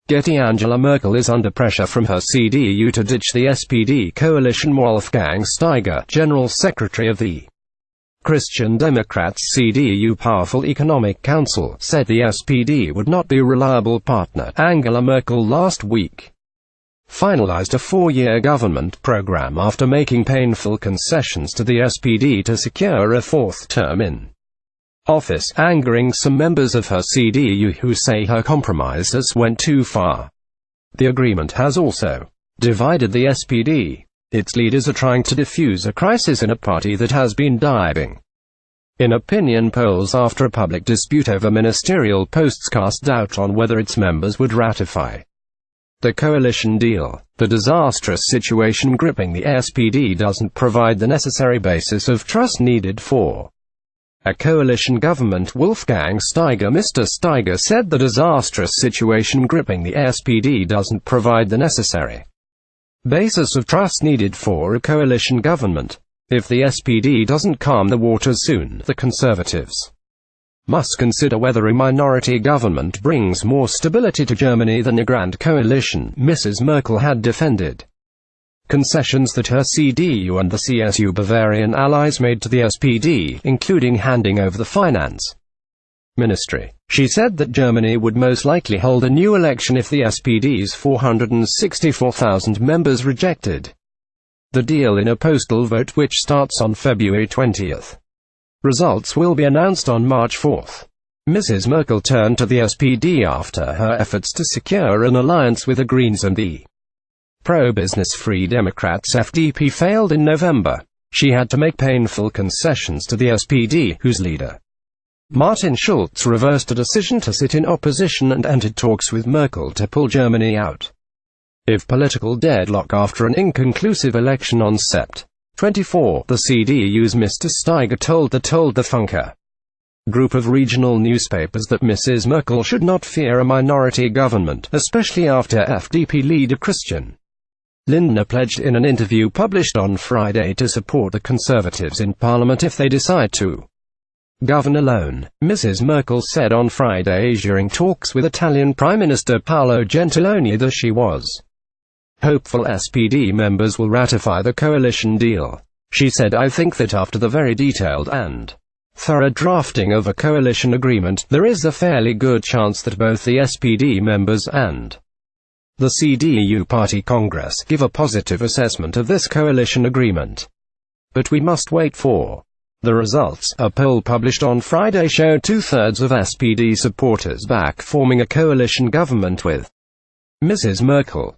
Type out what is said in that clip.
Getty. Angela Merkel is under pressure from her CDU to ditch the SPD coalition. Wolfgang Steiger, General Secretary of the Christian Democratss CDU Powerful Economic Council, said the SPD would not be a reliable partner. Angela Merkel last week finalized a four-year government program after making painful concessions to the SPD to secure a fourth term in office, angering some members of her CDU who say her compromises went too far. The agreement has also divided the SPD. Its leaders are trying to defuse a crisis in a party that has been diving in opinion polls after a public dispute over ministerial posts cast doubt on whether its members would ratify the coalition deal. The disastrous situation gripping the SPD doesn't provide the necessary basis of trust needed for a coalition government. Wolfgang Steiger. Mr. Steiger said the disastrous situation gripping the SPD doesn't provide the necessary basis of trust needed for a coalition government. If the SPD doesn't calm the waters soon, the Conservatives must consider whether a minority government brings more stability to Germany than a grand coalition. Mrs. Merkel had defended concessions that her CDU and the CSU Bavarian allies made to the SPD, including handing over the finance ministry. She said that Germany would most likely hold a new election if the SPD's 464,000 members rejected the deal in a postal vote which starts on February 20th. Results will be announced on March 4th. Mrs. Merkel turned to the SPD after her efforts to secure an alliance with the Greens and the pro-business Free Democrats FDP failed in November. She had to make painful concessions to the SPD, whose leader Martin Schulz reversed a decision to sit in opposition and entered talks with Merkel to pull Germany out of political deadlock after an inconclusive election on Sept. 24. The CDU's Mr. Steiger told the Funke group of regional newspapers that Mrs. Merkel should not fear a minority government, especially after FDP leader Christian Lindner pledged in an interview published on Friday to support the Conservatives in Parliament if they decide to govern alone. Mrs. Merkel said on Friday during talks with Italian Prime Minister Paolo Gentiloni that she was hopeful SPD members will ratify the coalition deal. She said, "I think that after the very detailed and thorough drafting of a coalition agreement, there is a fairly good chance that both the SPD members and the CDU Party Congress give a positive assessment of this coalition agreement. But we must wait for the results." A poll published on Friday showed 2/3 of SPD supporters back forming a coalition government with Mrs. Merkel.